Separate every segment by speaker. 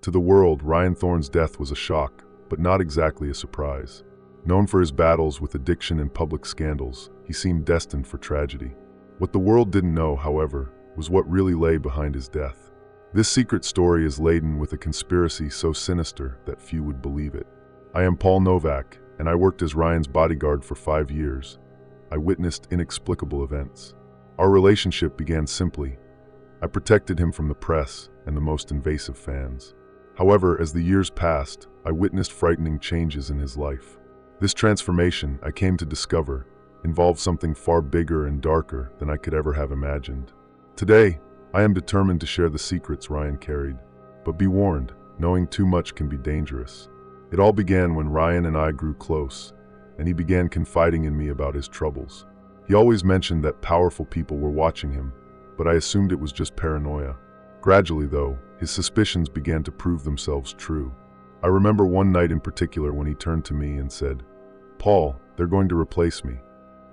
Speaker 1: To the world, Ryan Thorne's death was a shock, but not exactly a surprise. Known for his battles with addiction and public scandals, he seemed destined for tragedy. What the world didn't know, however, was what really lay behind his death. This secret story is laden with a conspiracy so sinister that few would believe it. I am Paul Novak, and I worked as Ryan's bodyguard for 5 years. I witnessed inexplicable events. Our relationship began simply. I protected him from the press and the most invasive fans. However, as the years passed, I witnessed frightening changes in his life. This transformation, I came to discover, involved something far bigger and darker than I could ever have imagined. Today, I am determined to share the secrets Ryan carried. But be warned, knowing too much can be dangerous. It all began when Ryan and I grew close, and he began confiding in me about his troubles. He always mentioned that powerful people were watching him, but I assumed it was just paranoia. Gradually, though, his suspicions began to prove themselves true. I remember one night in particular when he turned to me and said, "Paul, they're going to replace me."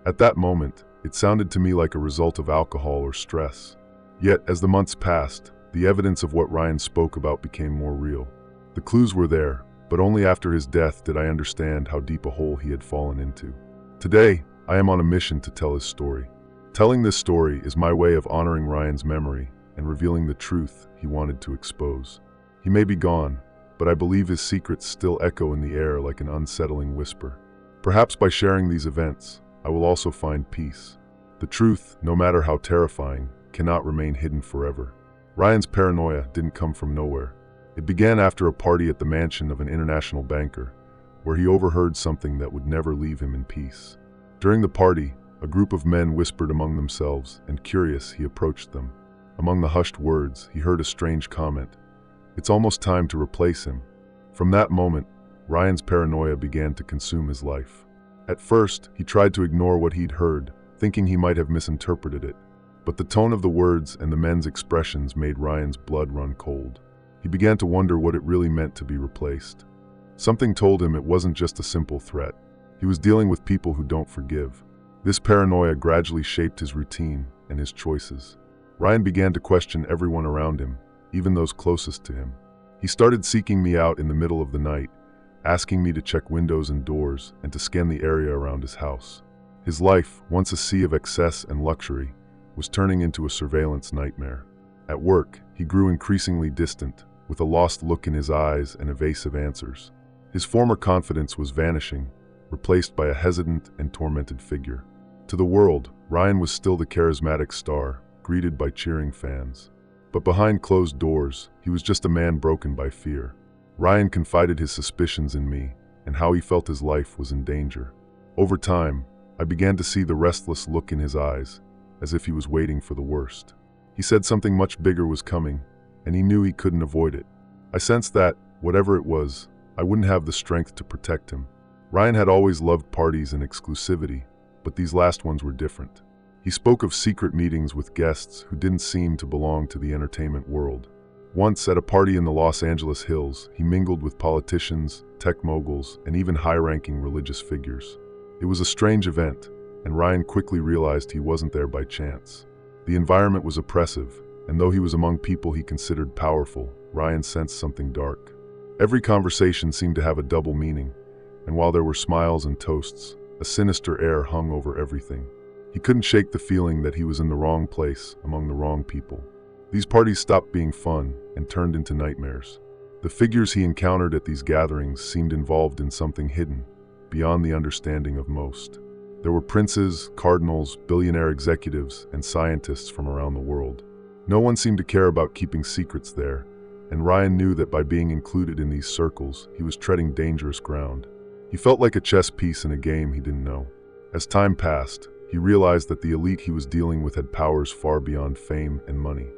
Speaker 1: At that moment, it sounded to me like a result of alcohol or stress. Yet, as the months passed, the evidence of what Ryan spoke about became more real. The clues were there, but only after his death did I understand how deep a hole he had fallen into. Today, I am on a mission to tell his story. Telling this story is my way of honoring Ryan's memory and revealing the truth he wanted to expose. He may be gone, but I believe his secrets still echo in the air like an unsettling whisper. Perhaps by sharing these events, I will also find peace. The truth, no matter how terrifying, cannot remain hidden forever. Ryan's paranoia didn't come from nowhere. It began after a party at the mansion of an international banker, where he overheard something that would never leave him in peace. During the party, a group of men whispered among themselves, and curious, he approached them. Among the hushed words, he heard a strange comment. "It's almost time to replace him." From that moment, Ryan's paranoia began to consume his life. At first, he tried to ignore what he'd heard, thinking he might have misinterpreted it. But the tone of the words and the men's expressions made Ryan's blood run cold. He began to wonder what it really meant to be replaced. Something told him it wasn't just a simple threat. He was dealing with people who don't forgive. This paranoia gradually shaped his routine and his choices. Ryan began to question everyone around him, even those closest to him. He started seeking me out in the middle of the night, asking me to check windows and doors and to scan the area around his house. His life, once a sea of excess and luxury, was turning into a surveillance nightmare. At work, he grew increasingly distant, with a lost look in his eyes and evasive answers. His former confidence was vanishing, replaced by a hesitant and tormented figure. To the world, Ryan was still the charismatic star, greeted by cheering fans. But behind closed doors, he was just a man broken by fear. Ryan confided his suspicions in me, and how he felt his life was in danger. Over time, I began to see the restless look in his eyes, as if he was waiting for the worst. He said something much bigger was coming, and he knew he couldn't avoid it. I sensed that, whatever it was, I wouldn't have the strength to protect him. Ryan had always loved parties and exclusivity, but these last ones were different. He spoke of secret meetings with guests who didn't seem to belong to the entertainment world. Once, at a party in the Los Angeles hills, he mingled with politicians, tech moguls, and even high-ranking religious figures. It was a strange event, and Ryan quickly realized he wasn't there by chance. The environment was oppressive, and though he was among people he considered powerful, Ryan sensed something dark. Every conversation seemed to have a double meaning, and while there were smiles and toasts, a sinister air hung over everything. He couldn't shake the feeling that he was in the wrong place, among the wrong people. These parties stopped being fun and turned into nightmares. The figures he encountered at these gatherings seemed involved in something hidden, beyond the understanding of most. There were princes, cardinals, billionaire executives, and scientists from around the world. No one seemed to care about keeping secrets there, and Ryan knew that by being included in these circles, he was treading dangerous ground. He felt like a chess piece in a game he didn't know. As time passed, he realized that the elite he was dealing with had powers far beyond fame and money.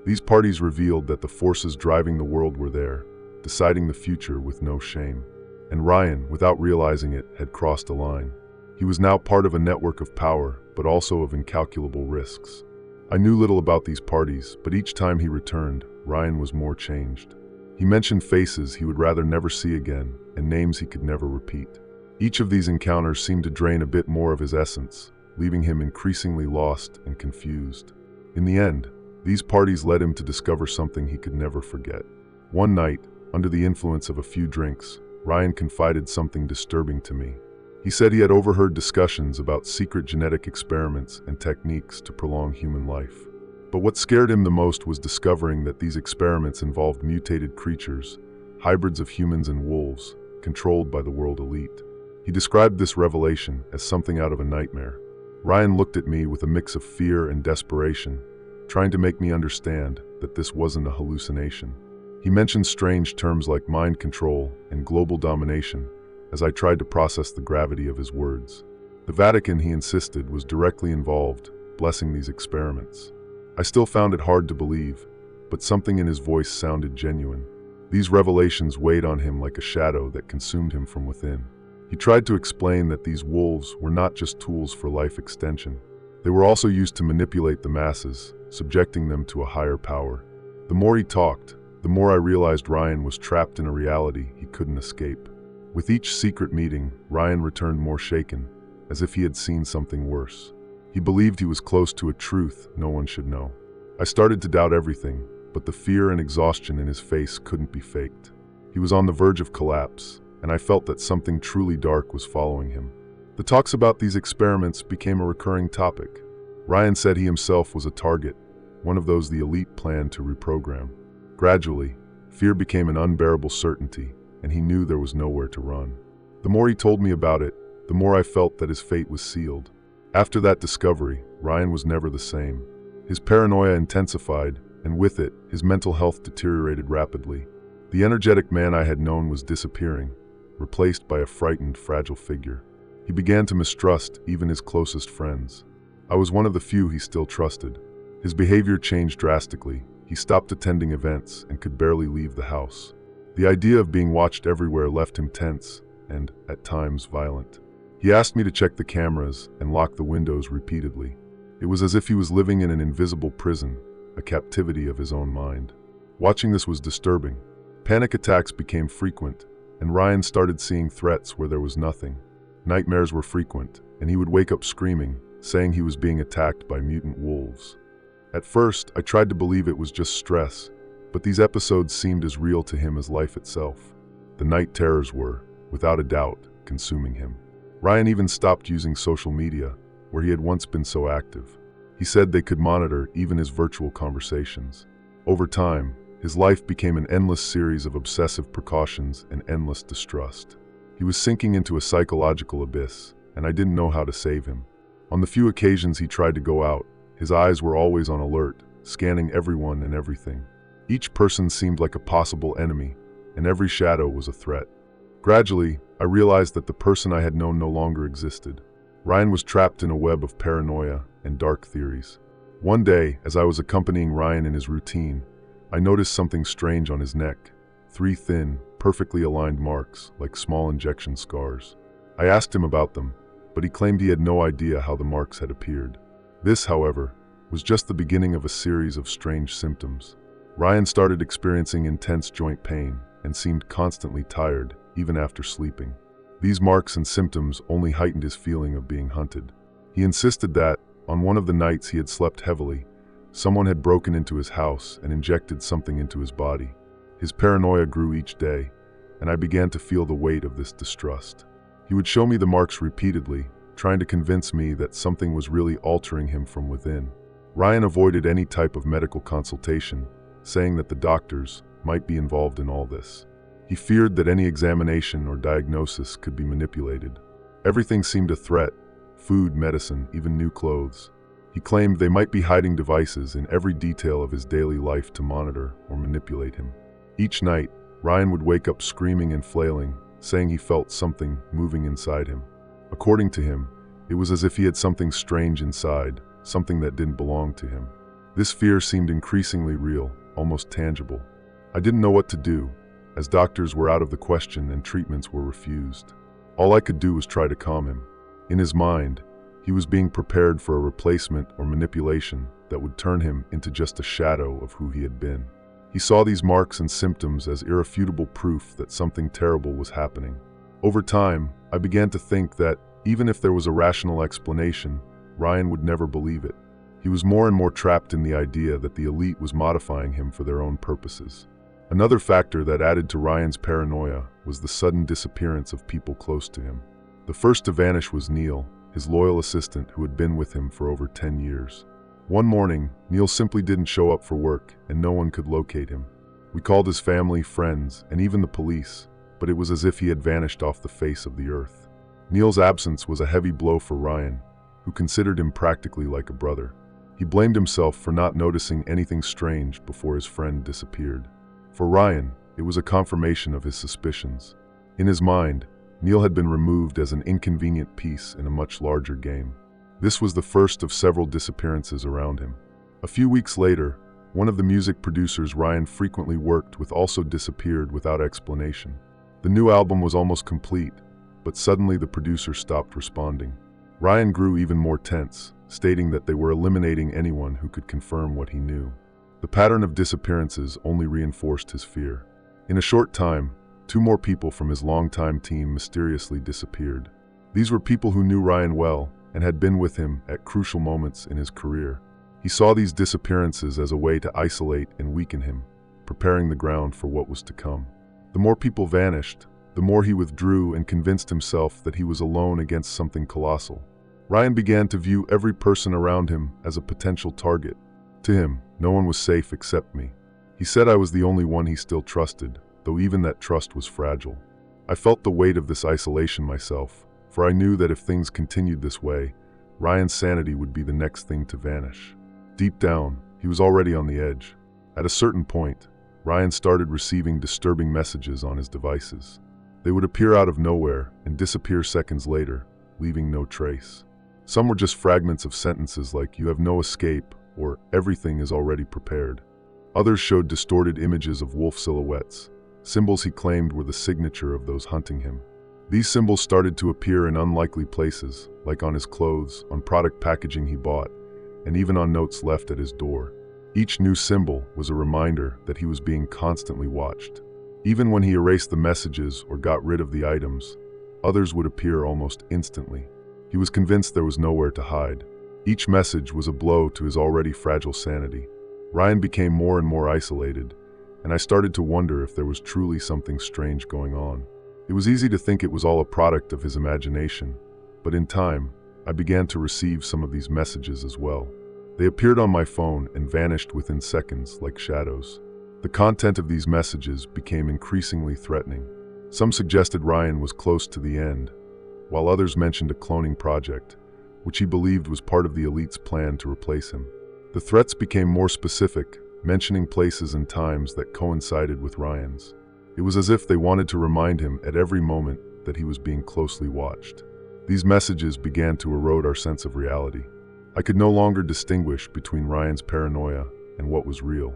Speaker 1: These parties revealed that the forces driving the world were there, deciding the future with no shame. And Ryan, without realizing it, had crossed a line. He was now part of a network of power, but also of incalculable risks. I knew little about these parties, but each time he returned, Ryan was more changed. He mentioned faces he would rather never see again, and names he could never repeat. Each of these encounters seemed to drain a bit more of his essence, leaving him increasingly lost and confused. In the end, these parties led him to discover something he could never forget. One night, under the influence of a few drinks, Ryan confided something disturbing to me. He said he had overheard discussions about secret genetic experiments and techniques to prolong human life. But what scared him the most was discovering that these experiments involved mutated creatures, hybrids of humans and wolves, controlled by the world elite. He described this revelation as something out of a nightmare. Ryan looked at me with a mix of fear and desperation, trying to make me understand that this wasn't a hallucination. He mentioned strange terms like mind control and global domination as I tried to process the gravity of his words. The Vatican, he insisted, was directly involved, blessing these experiments. I still found it hard to believe, but something in his voice sounded genuine. These revelations weighed on him like a shadow that consumed him from within. He tried to explain that these wolves were not just tools for life extension. They were also used to manipulate the masses, subjecting them to a higher power. The more he talked, the more I realized Ryan was trapped in a reality he couldn't escape. With each secret meeting, Ryan returned more shaken, as if he had seen something worse. He believed he was close to a truth no one should know. I started to doubt everything, but the fear and exhaustion in his face couldn't be faked. He was on the verge of collapse, and I felt that something truly dark was following him. The talks about these experiments became a recurring topic. Ryan said he himself was a target, one of those the elite planned to reprogram. Gradually, fear became an unbearable certainty, and he knew there was nowhere to run. The more he told me about it, the more I felt that his fate was sealed. After that discovery, Ryan was never the same. His paranoia intensified, and with it, his mental health deteriorated rapidly. The energetic man I had known was disappearing, replaced by a frightened, fragile figure. He began to mistrust even his closest friends. I was one of the few he still trusted. His behavior changed drastically. He stopped attending events and could barely leave the house. The idea of being watched everywhere left him tense and, at times, violent. He asked me to check the cameras and lock the windows repeatedly. It was as if he was living in an invisible prison, a captivity of his own mind. Watching this was disturbing. Panic attacks became frequent, and Ryan started seeing threats where there was nothing. Nightmares were frequent, and he would wake up screaming, saying he was being attacked by mutant wolves. At first, I tried to believe it was just stress, but these episodes seemed as real to him as life itself. The night terrors were, without a doubt, consuming him. Ryan even stopped using social media, where he had once been so active. He said they could monitor even his virtual conversations. Over time, his life became an endless series of obsessive precautions and endless distrust. He was sinking into a psychological abyss, and I didn't know how to save him. On the few occasions he tried to go out, his eyes were always on alert, scanning everyone and everything. Each person seemed like a possible enemy, and every shadow was a threat. Gradually, I realized that the person I had known no longer existed. Ryan was trapped in a web of paranoia and dark theories. One day, as I was accompanying Ryan in his routine, I noticed something strange on his neck. 3 thin, perfectly aligned marks, like small injection scars. I asked him about them, but he claimed he had no idea how the marks had appeared. This, however, was just the beginning of a series of strange symptoms. Ryan started experiencing intense joint pain and seemed constantly tired, even after sleeping. These marks and symptoms only heightened his feeling of being hunted. He insisted that, on one of the nights he had slept heavily, someone had broken into his house and injected something into his body. His paranoia grew each day, and I began to feel the weight of this distrust. He would show me the marks repeatedly, trying to convince me that something was really altering him from within. Ryan avoided any type of medical consultation, saying that the doctors might be involved in all this. He feared that any examination or diagnosis could be manipulated. Everything seemed a threat: food, medicine, even new clothes. He claimed they might be hiding devices in every detail of his daily life to monitor or manipulate him. Each night, Ryan would wake up screaming and flailing, saying he felt something moving inside him. According to him, it was as if he had something strange inside, something that didn't belong to him. This fear seemed increasingly real, almost tangible. I didn't know what to do, as doctors were out of the question and treatments were refused. All I could do was try to calm him. In his mind, he was being prepared for a replacement or manipulation that would turn him into just a shadow of who he had been. He saw these marks and symptoms as irrefutable proof that something terrible was happening. Over time, I began to think that, even if there was a rational explanation, Ryan would never believe it. He was more and more trapped in the idea that the elite was modifying him for their own purposes. Another factor that added to Ryan's paranoia was the sudden disappearance of people close to him. The first to vanish was Neil, his loyal assistant who had been with him for over 10 years. One morning, Neil simply didn't show up for work, and no one could locate him. We called his family, friends, and even the police, but it was as if he had vanished off the face of the earth. Neil's absence was a heavy blow for Ryan, who considered him practically like a brother. He blamed himself for not noticing anything strange before his friend disappeared. For Ryan, it was a confirmation of his suspicions. In his mind, Neil had been removed as an inconvenient piece in a much larger game. This was the first of several disappearances around him. A few weeks later, one of the music producers Ryan frequently worked with also disappeared without explanation. The new album was almost complete, but suddenly the producer stopped responding. Ryan grew even more tense, stating that they were eliminating anyone who could confirm what he knew. The pattern of disappearances only reinforced his fear. In a short time, 2 more people from his longtime team mysteriously disappeared. These were people who knew Ryan well and had been with him at crucial moments in his career. He saw these disappearances as a way to isolate and weaken him, preparing the ground for what was to come. The more people vanished, the more he withdrew and convinced himself that he was alone against something colossal. Ryan began to view every person around him as a potential target. To him, no one was safe except me. He said I was the only one he still trusted, though even that trust was fragile. I felt the weight of this isolation myself, for I knew that if things continued this way, Ryan's sanity would be the next thing to vanish. Deep down, he was already on the edge. At a certain point, Ryan started receiving disturbing messages on his devices. They would appear out of nowhere and disappear seconds later, leaving no trace. Some were just fragments of sentences like "you have no escape" or "everything is already prepared." Others showed distorted images of wolf silhouettes, symbols he claimed were the signature of those hunting him. These symbols started to appear in unlikely places, like on his clothes, on product packaging he bought, and even on notes left at his door. Each new symbol was a reminder that he was being constantly watched. Even when he erased the messages or got rid of the items, others would appear almost instantly. He was convinced there was nowhere to hide. Each message was a blow to his already fragile sanity. Ryan became more and more isolated, and I started to wonder if there was truly something strange going on. It was easy to think it was all a product of his imagination, but in time, I began to receive some of these messages as well. They appeared on my phone and vanished within seconds like shadows. The content of these messages became increasingly threatening. Some suggested Ryan was close to the end, while others mentioned a cloning project, which he believed was part of the elite's plan to replace him. The threats became more specific, mentioning places and times that coincided with Ryan's. It was as if they wanted to remind him at every moment that he was being closely watched. These messages began to erode our sense of reality. I could no longer distinguish between Ryan's paranoia and what was real.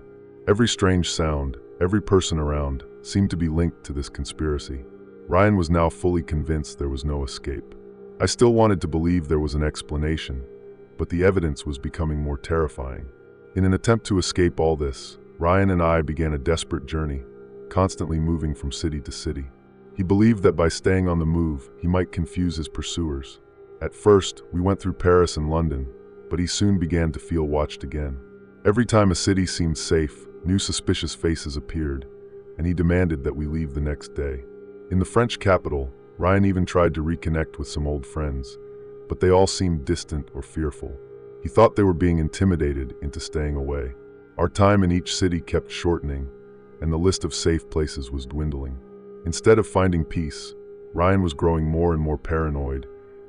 Speaker 1: Every strange sound, every person around, seemed to be linked to this conspiracy. Ryan was now fully convinced there was no escape. I still wanted to believe there was an explanation, but the evidence was becoming more terrifying. In an attempt to escape all this, Ryan and I began a desperate journey, constantly moving from city to city. He believed that by staying on the move, he might confuse his pursuers. At first, we went through Paris and London, but he soon began to feel watched again. Every time a city seemed safe, new suspicious faces appeared, and he demanded that we leave the next day. In the French capital, Ryan even tried to reconnect with some old friends, but they all seemed distant or fearful. He thought they were being intimidated into staying away. Our time in each city kept shortening, and the list of safe places was dwindling. Instead of finding peace, Ryan was growing more and more paranoid,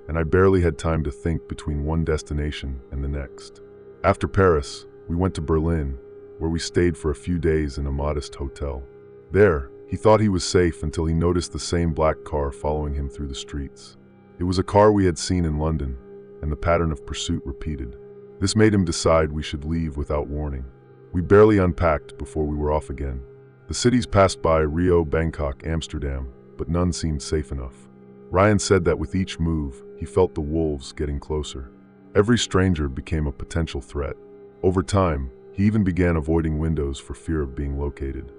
Speaker 1: and I barely had time to think between one destination and the next. After Paris, we went to Berlin, where we stayed for a few days in a modest hotel. There, he thought he was safe until he noticed the same black car following him through the streets. It was a car we had seen in London, and the pattern of pursuit repeated. This made him decide we should leave without warning. We barely unpacked before we were off again. The cities passed by Rio, Bangkok, Amsterdam, but none seemed safe enough. Ryan said that with each move, he felt the wolves getting closer. Every stranger became a potential threat. Over time, he even began avoiding windows for fear of being located.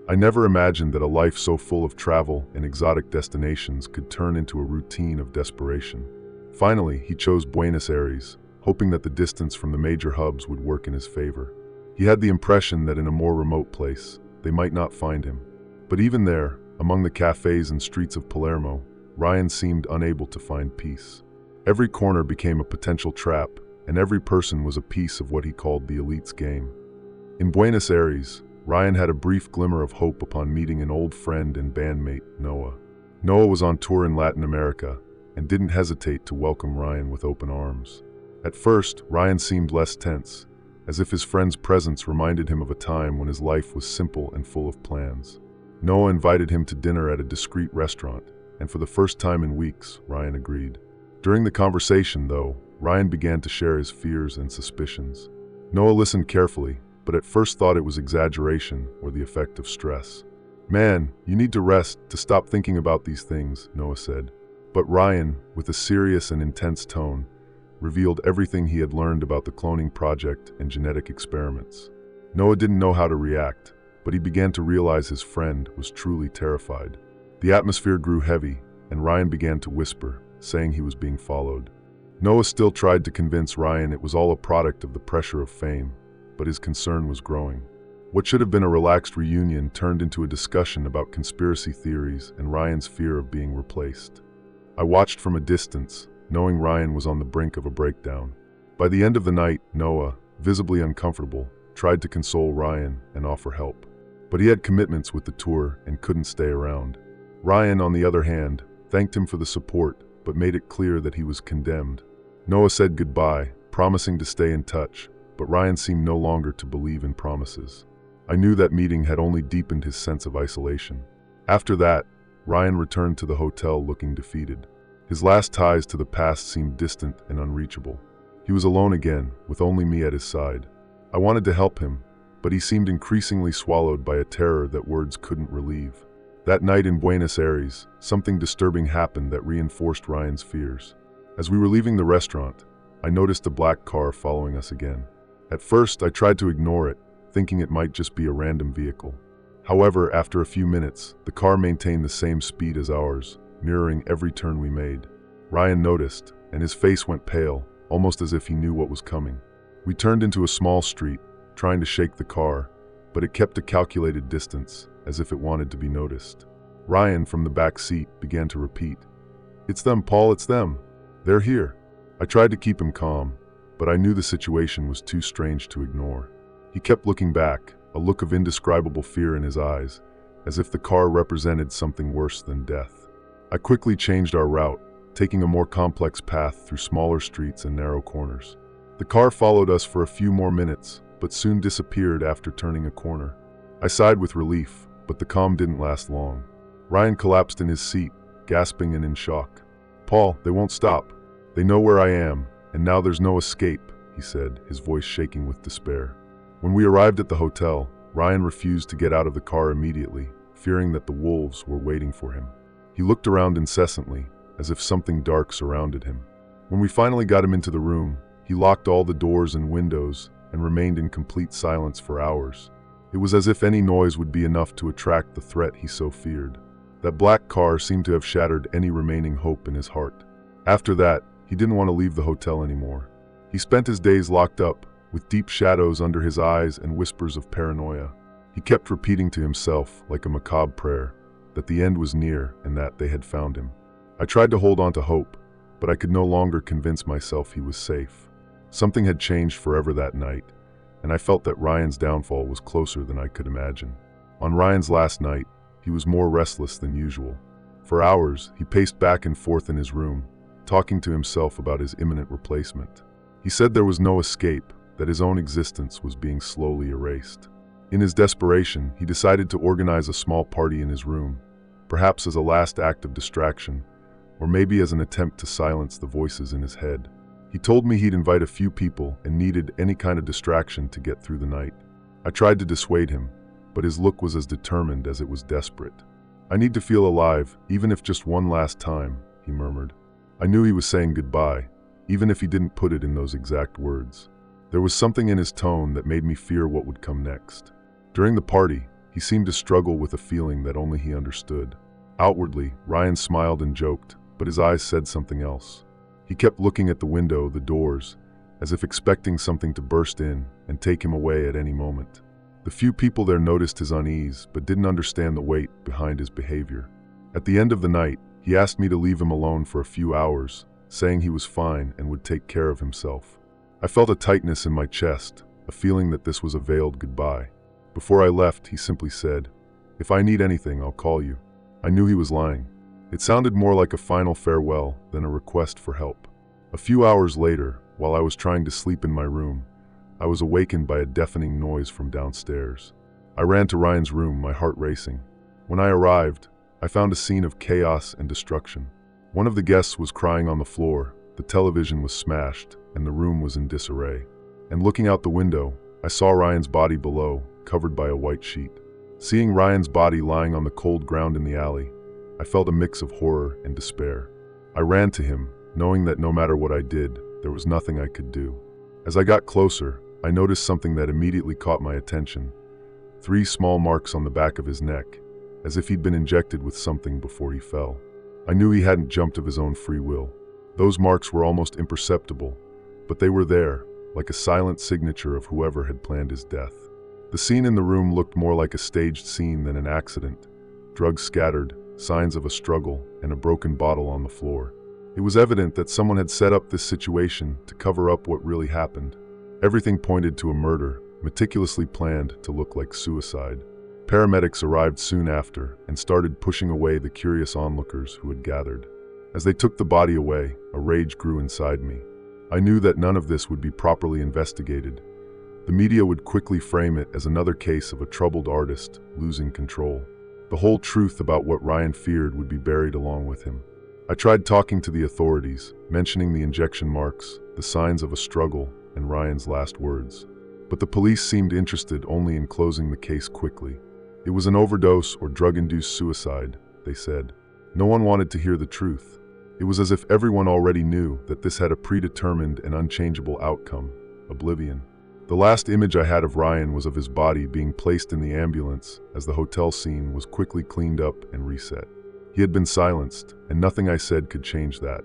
Speaker 1: I never imagined that a life so full of travel and exotic destinations could turn into a routine of desperation. Finally, he chose Buenos Aires, hoping that the distance from the major hubs would work in his favor. He had the impression that in a more remote place, they might not find him. But even there, among the cafes and streets of Palermo, Ryan seemed unable to find peace. Every corner became a potential trap, and every person was a piece of what he called the elite's game. In Buenos Aires, Ryan had a brief glimmer of hope upon meeting an old friend and bandmate, Noah. Noah was on tour in Latin America and didn't hesitate to welcome Ryan with open arms. At first, Ryan seemed less tense, as if his friend's presence reminded him of a time when his life was simple and full of plans. Noah invited him to dinner at a discreet restaurant, and for the first time in weeks, Ryan agreed. During the conversation, though, Ryan began to share his fears and suspicions. Noah listened carefully, but at first thought it was exaggeration or the effect of stress. "Man, you need to rest, to stop thinking about these things," Noah said. But Ryan, with a serious and intense tone, revealed everything he had learned about the cloning project and genetic experiments. Noah didn't know how to react, but he began to realize his friend was truly terrified. The atmosphere grew heavy, and Ryan began to whisper, saying he was being followed. Noah still tried to convince Ryan it was all a product of the pressure of fame, but his concern was growing. What should have been a relaxed reunion turned into a discussion about conspiracy theories and Ryan's fear of being replaced. I watched from a distance, knowing Ryan was on the brink of a breakdown. By the end of the night, Noah, visibly uncomfortable, tried to console Ryan and offer help. But he had commitments with the tour and couldn't stay around. Ryan, on the other hand, thanked him for the support, but made it clear that he was condemned. Noah said goodbye, promising to stay in touch, but Ryan seemed no longer to believe in promises. I knew that meeting had only deepened his sense of isolation. After that, Ryan returned to the hotel looking defeated. His last ties to the past seemed distant and unreachable. He was alone again, with only me at his side. I wanted to help him, but he seemed increasingly swallowed by a terror that words couldn't relieve. That night in Buenos Aires, something disturbing happened that reinforced Ryan's fears. As we were leaving the restaurant, I noticed a black car following us again. At first, I tried to ignore it, thinking it might just be a random vehicle. However, after a few minutes, the car maintained the same speed as ours, mirroring every turn we made. Ryan noticed, and his face went pale, almost as if he knew what was coming. We turned into a small street, trying to shake the car, but it kept a calculated distance, as if it wanted to be noticed. Ryan, from the back seat, began to repeat, "It's them, Paul, it's them. They're here." I tried to keep him calm, but I knew the situation was too strange to ignore. He kept looking back, a look of indescribable fear in his eyes, as if the car represented something worse than death. I quickly changed our route, taking a more complex path through smaller streets and narrow corners. The car followed us for a few more minutes, but soon disappeared after turning a corner. I sighed with relief, but the calm didn't last long. Ryan collapsed in his seat, gasping and in shock. "Paul, they won't stop. They know where I am, and now there's no escape," he said, his voice shaking with despair. When we arrived at the hotel, Ryan refused to get out of the car immediately, fearing that the wolves were waiting for him. He looked around incessantly, as if something dark surrounded him. When we finally got him into the room, he locked all the doors and windows and remained in complete silence for hours. It was as if any noise would be enough to attract the threat he so feared. That black car seemed to have shattered any remaining hope in his heart. After that, he didn't want to leave the hotel anymore. He spent his days locked up, with deep shadows under his eyes and whispers of paranoia. He kept repeating to himself, like a macabre prayer, that the end was near and that they had found him. I tried to hold on to hope, but I could no longer convince myself he was safe. Something had changed forever that night, and I felt that Ryan's downfall was closer than I could imagine. On Ryan's last night, he was more restless than usual. For hours, he paced back and forth in his room, talking to himself about his imminent replacement. He said there was no escape, that his own existence was being slowly erased. In his desperation, he decided to organize a small party in his room, perhaps as a last act of distraction, or maybe as an attempt to silence the voices in his head. He told me he'd invite a few people and needed any kind of distraction to get through the night. I tried to dissuade him, but his look was as determined as it was desperate. "I need to feel alive, even if just one last time," he murmured. I knew he was saying goodbye, even if he didn't put it in those exact words. There was something in his tone that made me fear what would come next. During the party, he seemed to struggle with a feeling that only he understood. Outwardly, Ryan smiled and joked, but his eyes said something else. He kept looking at the window, the doors, as if expecting something to burst in and take him away at any moment. The few people there noticed his unease, but didn't understand the weight behind his behavior. At the end of the night, he asked me to leave him alone for a few hours, saying he was fine and would take care of himself. I felt a tightness in my chest, a feeling that this was a veiled goodbye. Before I left, he simply said, "If I need anything, I'll call you." I knew he was lying. It sounded more like a final farewell than a request for help. A few hours later, while I was trying to sleep in my room, I was awakened by a deafening noise from downstairs. I ran to Ryan's room, my heart racing. When I arrived, I found a scene of chaos and destruction. One of the guests was crying on the floor, the television was smashed, and the room was in disarray. And looking out the window, I saw Ryan's body below, covered by a white sheet. Seeing Ryan's body lying on the cold ground in the alley, I felt a mix of horror and despair. I ran to him, knowing that no matter what I did, there was nothing I could do. As I got closer, I noticed something that immediately caught my attention. 3 small marks on the back of his neck, as if he'd been injected with something before he fell. I knew he hadn't jumped of his own free will. Those marks were almost imperceptible, but they were there, like a silent signature of whoever had planned his death. The scene in the room looked more like a staged scene than an accident. Drugs scattered, signs of a struggle, and a broken bottle on the floor. It was evident that someone had set up this situation to cover up what really happened. Everything pointed to a murder, meticulously planned to look like suicide. Paramedics arrived soon after and started pushing away the curious onlookers who had gathered. As they took the body away, a rage grew inside me. I knew that none of this would be properly investigated. The media would quickly frame it as another case of a troubled artist losing control. The whole truth about what Ryan feared would be buried along with him. I tried talking to the authorities, mentioning the injection marks, the signs of a struggle, and Ryan's last words. But the police seemed interested only in closing the case quickly. It was an overdose or drug-induced suicide, they said. No one wanted to hear the truth. It was as if everyone already knew that this had a predetermined and unchangeable outcome: oblivion. The last image I had of Ryan was of his body being placed in the ambulance as the hotel scene was quickly cleaned up and reset. He had been silenced, and nothing I said could change that.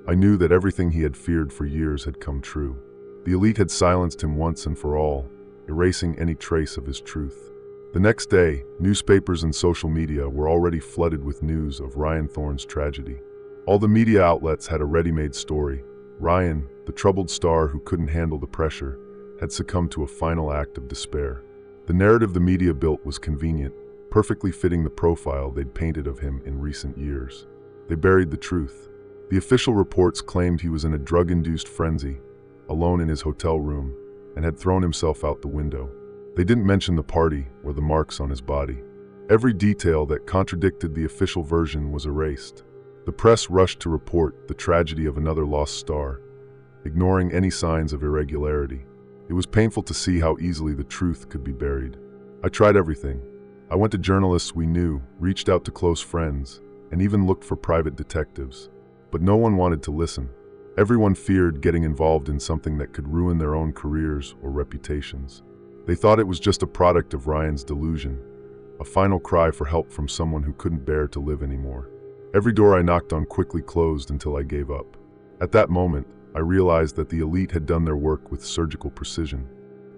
Speaker 1: I knew that everything he had feared for years had come true. The elite had silenced him once and for all, erasing any trace of his truth. The next day, newspapers and social media were already flooded with news of Ryan Thorne's tragedy. All the media outlets had a ready-made story. Ryan, the troubled star who couldn't handle the pressure, had succumbed to a final act of despair. The narrative the media built was convenient, perfectly fitting the profile they'd painted of him in recent years. They buried the truth. The official reports claimed he was in a drug-induced frenzy, alone in his hotel room, and had thrown himself out the window. They didn't mention the party or the marks on his body. Every detail that contradicted the official version was erased. The press rushed to report the tragedy of another lost star, ignoring any signs of irregularity. It was painful to see how easily the truth could be buried. I tried everything. I went to journalists we knew, reached out to close friends, and even looked for private detectives. But no one wanted to listen. Everyone feared getting involved in something that could ruin their own careers or reputations. They thought it was just a product of Ryan's delusion, a final cry for help from someone who couldn't bear to live anymore. Every door I knocked on quickly closed until I gave up. At that moment, I realized that the elite had done their work with surgical precision.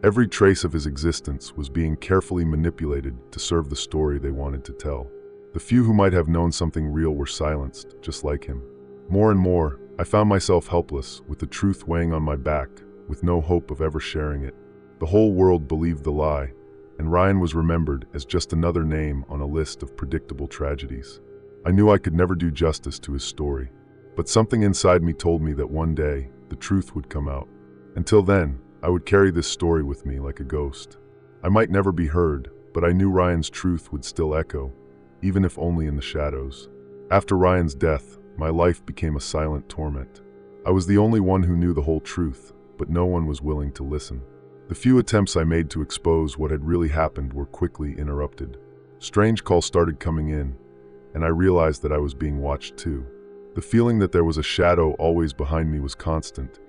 Speaker 1: Every trace of his existence was being carefully manipulated to serve the story they wanted to tell. The few who might have known something real were silenced, just like him. More and more, I found myself helpless, with the truth weighing on my back, with no hope of ever sharing it. The whole world believed the lie, and Ryan was remembered as just another name on a list of predictable tragedies. I knew I could never do justice to his story, but something inside me told me that one day, the truth would come out. Until then, I would carry this story with me like a ghost. I might never be heard, but I knew Ryan's truth would still echo, even if only in the shadows. After Ryan's death, my life became a silent torment. I was the only one who knew the whole truth, but no one was willing to listen. The few attempts I made to expose what had really happened were quickly interrupted. Strange calls started coming in, and I realized that I was being watched too. The feeling that there was a shadow always behind me was constant,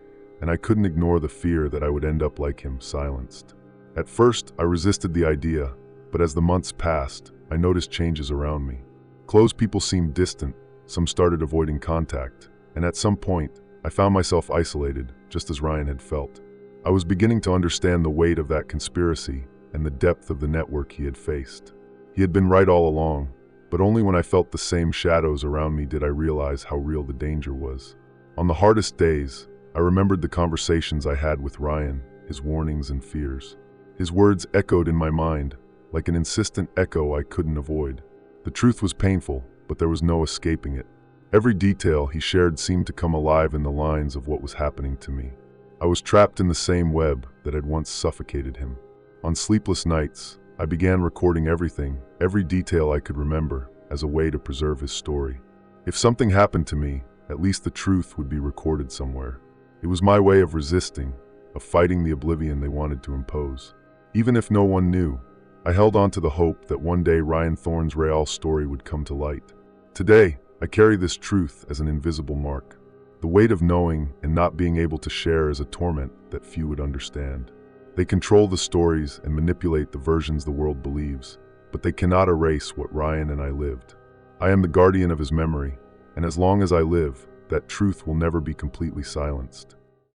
Speaker 1: and I couldn't ignore the fear that I would end up like him, silenced. At first, I resisted the idea, but as the months passed, I noticed changes around me. Close people seemed distant, some started avoiding contact, and at some point, I found myself isolated, just as Ryan had felt. I was beginning to understand the weight of that conspiracy, and the depth of the network he had faced. He had been right all along, but only when I felt the same shadows around me did I realize how real the danger was. On the hardest days, I remembered the conversations I had with Ryan, his warnings and fears. His words echoed in my mind, like an insistent echo I couldn't avoid. The truth was painful, but there was no escaping it. Every detail he shared seemed to come alive in the lines of what was happening to me. I was trapped in the same web that had once suffocated him. On sleepless nights, I began recording everything, every detail I could remember, as a way to preserve his story. If something happened to me, at least the truth would be recorded somewhere. It was my way of resisting, of fighting the oblivion they wanted to impose. Even if no one knew, I held on to the hope that one day Ryan Thorne's real story would come to light. Today, I carry this truth as an invisible mark. The weight of knowing and not being able to share is a torment that few would understand. They control the stories and manipulate the versions the world believes, but they cannot erase what Ryan and I lived. I am the guardian of his memory, and as long as I live, that truth will never be completely silenced.